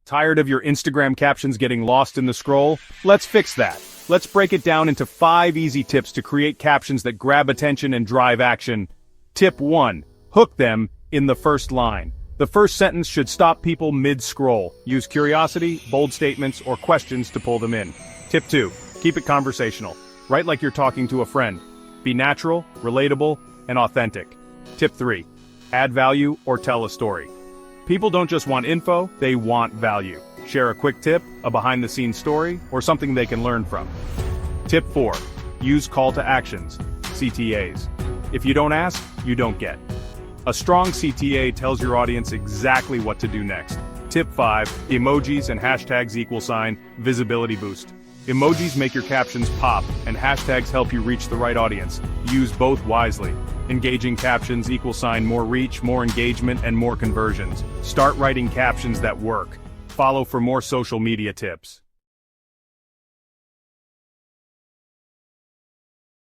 Tired of your Instagram captions getting lost in the scroll? Let's fix that. Let's break it down into 5 easy tips to create captions that grab attention and drive action. Tip 1. Hook them in the first line. The first sentence should stop people mid-scroll. Use curiosity, bold statements, or questions to pull them in. Tip 2. Keep it conversational. Write like you're talking to a friend. Be natural, relatable, and authentic. Tip 3. Add value or tell a story. People don't just want info, they want value. Share a quick tip, a behind-the-scenes story, or something they can learn from. Tip 4. Use call to actions, CTAs. If you don't ask, you don't get. A strong CTA tells your audience exactly what to do next. Tip 5. Emojis and hashtags = visibility boost. Emojis make your captions pop, and hashtags help you reach the right audience. Use both wisely. Engaging captions = more reach, more engagement, and more conversions. Start writing captions that work. Follow for more social media tips.